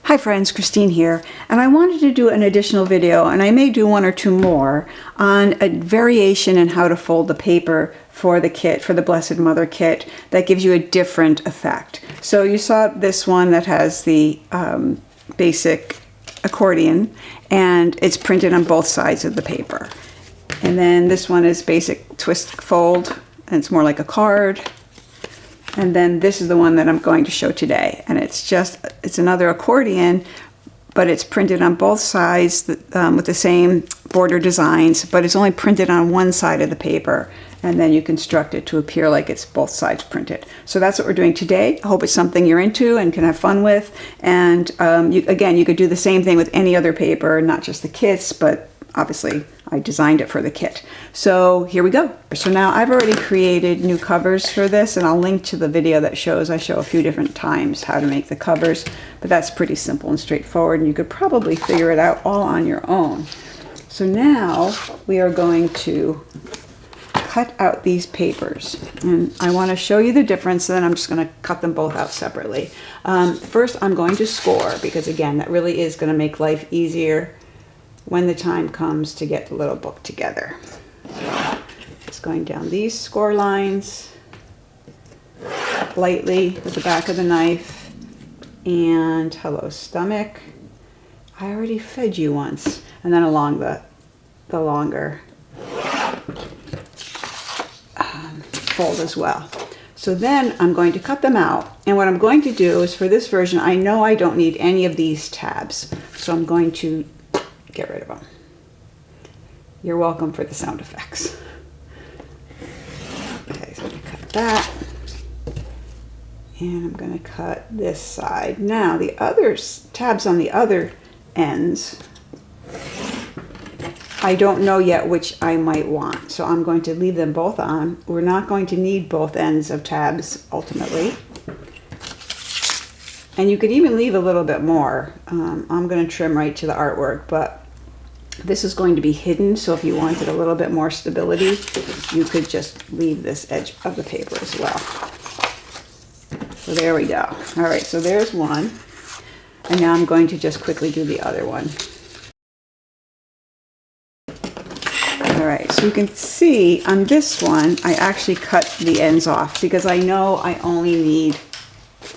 Hi friends, Christine here, and I wanted to do an additional video, and I may do one or two more, on a variation in how to fold the paper for the kit, for the Blessed Mother kit, that gives you a different effect. So you saw this one that has the basic accordion, and it's printed on both sides of the paper. And then this one is basic twist fold, and it's more like a card. And then this is the one that I'm going to show today. And it's another accordion, but it's printed on both sides with the same border designs, but it's only printed on one side of the paper. And then you construct it to appear like it's both sides printed. So that's what we're doing today. I hope it's something you're into and can have fun with. And again, you could do the same thing with any other paper, not just the kits, but obviously I designed it for the kit. So here we go. So now I've already created new covers for this, and I'll link to the video that I show a few different times how to make the covers, but that's pretty simple and straightforward, and you could probably figure it out all on your own. So now we are going to cut out these papers, and I want to show you the difference, and then I'm just going to cut them both out separately. First I'm going to score, because again, that really is going to make life easier when the time comes to get the little book together. Just going down these score lines lightly with the back of the knife. And hello stomach, I already fed you once. And then along the longer fold as well. So then I'm going to cut them out, and what I'm going to do is, for this version, I know I don't need any of these tabs, so I'm going to get rid of them. You're welcome for the sound effects. Okay, so I'm going to cut that, and I'm going to cut this side. Now the other tabs on the other ends, I don't know yet which I might want, so I'm going to leave them both on. We're not going to need both ends of tabs ultimately. And you could even leave a little bit more. I'm going to trim right to the artwork, but this is going to be hidden, so if you wanted a little bit more stability, you could just leave this edge of the paper as well. So there we go. All right, so there's one. And now I'm going to just quickly do the other one. All right, so you can see on this one, I actually cut the ends off because I know I only need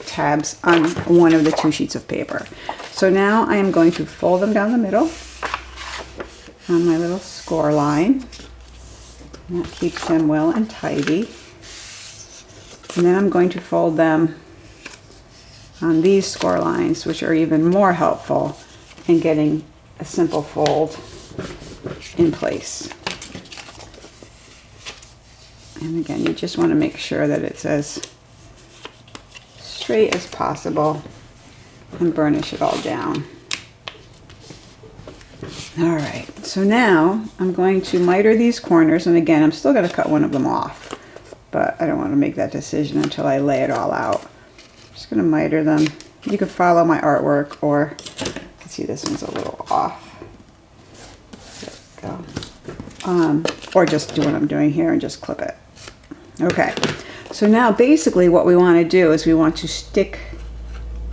tabs on one of the two sheets of paper. So now I am going to fold them down the middle on my little score line. And that keeps them well and tidy. And then I'm going to fold them on these score lines, which are even more helpful in getting a simple fold in place. And again, you just want to make sure that it's as straight as possible and burnish it all down. All right, so now I'm going to miter these corners, and again, I'm still going to cut one of them off, but I don't want to make that decision until I lay it all out. I'm just going to miter them. You can follow my artwork, or you can see this one's a little off. There we go. Or just do what I'm doing here and just clip it. Okay, so now basically what we want to do is we want to stick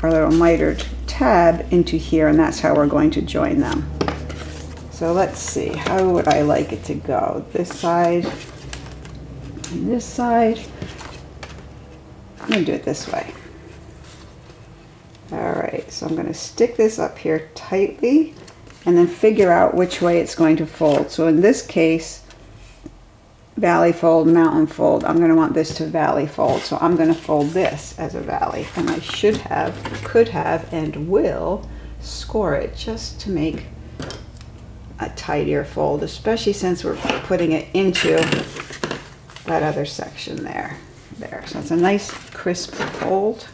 our little mitered tab into here, and that's how we're going to join them. So let's see, how would I like it to go? This side and this side. I'm going to do it this way. All right, so I'm going to stick this up here tightly and then figure out which way it's going to fold. So in this case, valley fold, mountain fold. I'm going to want this to valley fold. So I'm going to fold this as a valley, and I should have, could have, and will score it just to make a tidier fold, especially since we're putting it into that other section there. So it's a nice crisp fold,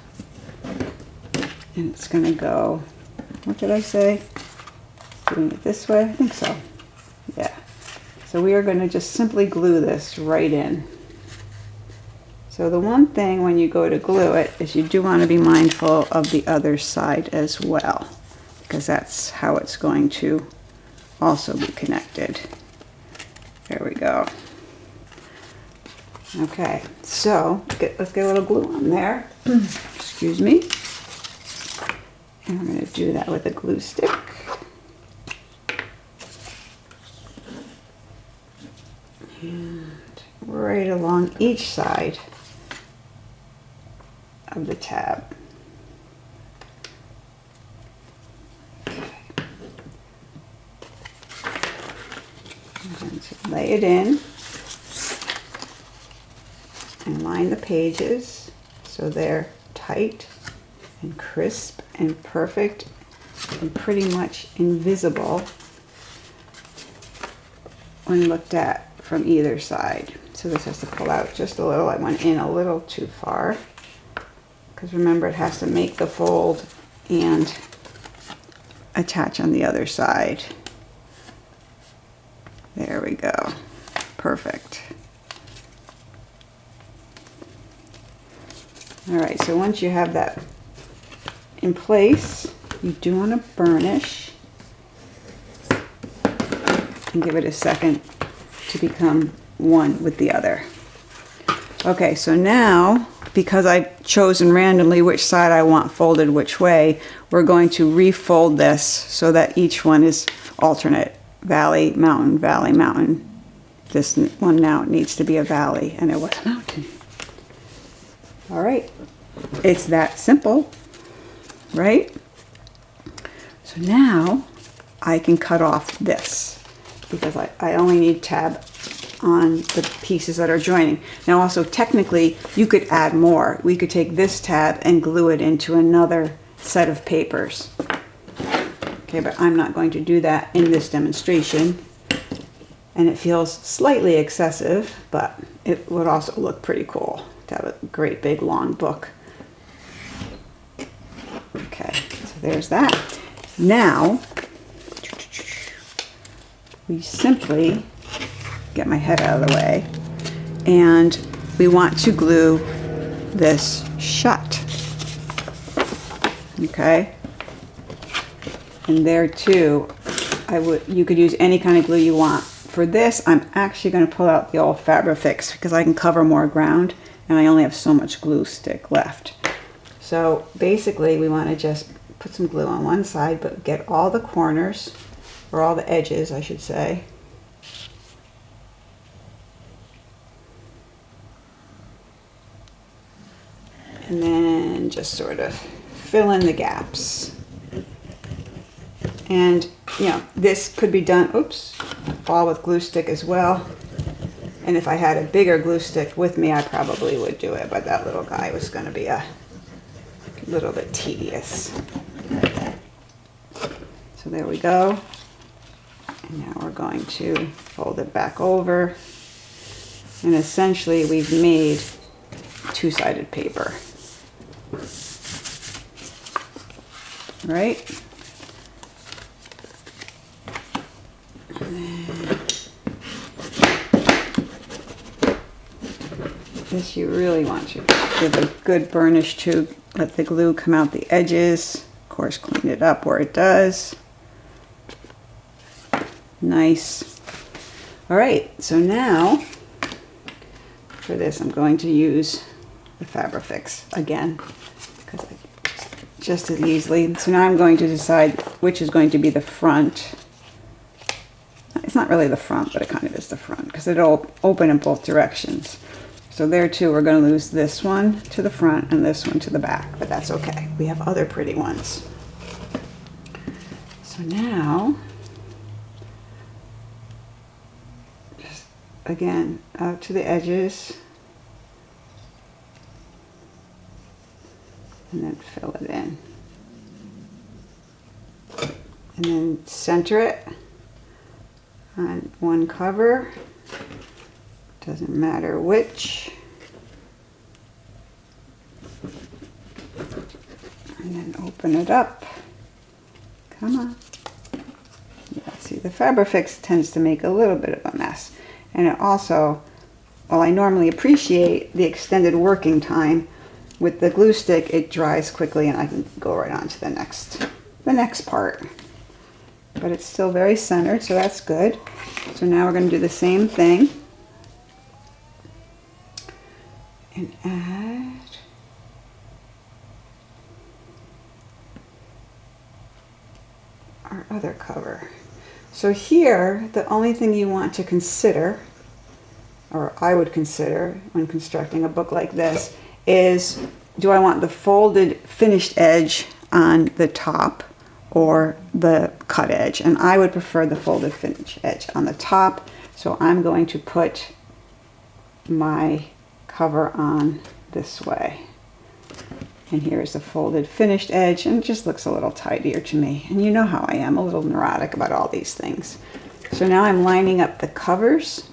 and it's going to go, what did I say? Doing it this way? I think so. Yeah. So we are going to just simply glue this right in. So the one thing when you go to glue it is you do want to be mindful of the other side as well, because that's how it's going to also be connected. There we go. Okay, so let's get a little glue on there. Excuse me. And I'm going to do that with a glue stick. And right along each side of the tab. I'm going to lay it in and line the pages so they're tight and crisp and perfect and pretty much invisible when looked at from either side. So this has to pull out just a little. I went in a little too far because remember it has to make the fold and attach on the other side. There we go. Perfect. All right, so once you have that in place, you do want to burnish and give it a second to become one with the other. Okay, so now, because I've chosen randomly which side I want folded which way, we're going to refold this so that each one is alternate. Valley, mountain, valley, mountain. This one now needs to be a valley, and it was a mountain. All right, it's that simple, right? So now I can cut off this because I only need tab on the pieces that are joining. Now also technically you could add more. We could take this tab and glue it into another set of papers. Okay, but I'm not going to do that in this demonstration. And it feels slightly excessive, but it would also look pretty cool to have a great big long book. Okay, so there's that. Now, we simply get my head out of the way, and we want to glue this shut. Okay, and there too, you could use any kind of glue you want. For this, I'm actually going to pull out the old Fabrifix because I can cover more ground, and I only have so much glue stick left. So basically, we want to just put some glue on one side, but get all the corners, or all the edges, I should say. And then just sort of fill in the gaps. And, you know, this could be done, oops, all with glue stick as well. And if I had a bigger glue stick with me, I probably would do it, but that little guy was going to be a little bit tedious. So there we go. And now we're going to fold it back over. And essentially we've made two-sided paper. Right? This you really want to give a good burnish to. Let the glue come out the edges. Of course, clean it up where it does. Nice. All right, so now for this I'm going to use the Fabrifix again because just as easily. So now I'm going to decide which is going to be the front. It's not really the front, but it kind of is the front because it'll open in both directions. So there too, we're going to lose this one to the front and this one to the back, but that's okay. We have other pretty ones. So now, just again, out to the edges, and then fill it in. And then center it on one cover. Doesn't matter which. And then open it up. Come on. Yeah, see, the Fabrifix tends to make a little bit of a mess. And it also, while I normally appreciate the extended working time, with the glue stick it dries quickly and I can go right on to the next part. But it's still very centered, so that's good. So now we're going to do the same thing. And add our other cover. So here, the only thing you want to consider, or I would consider when constructing a book like this, is do I want the folded finished edge on the top or the cut edge? And I would prefer the folded finished edge on the top. So I'm going to put my cover on this way. And here's the folded finished edge, and it just looks a little tidier to me. And you know how I am, a little neurotic about all these things. So now I'm lining up the covers,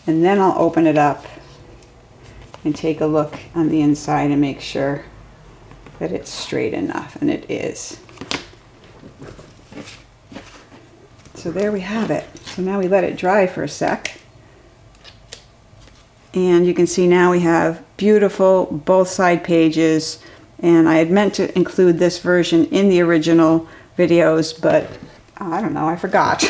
and then I'll open it up and take a look on the inside and make sure that it's straight enough, and it is. So there we have it. So now we let it dry for a sec. And you can see now we have beautiful both side pages, and I had meant to include this version in the original videos, but I don't know, I forgot.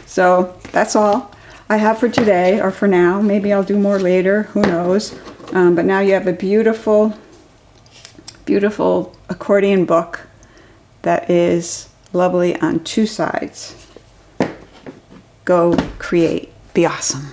So that's all I have for today, or for now. Maybe I'll do more later, who knows. But now you have a beautiful, beautiful accordion book that is lovely on two sides. Go create, be awesome.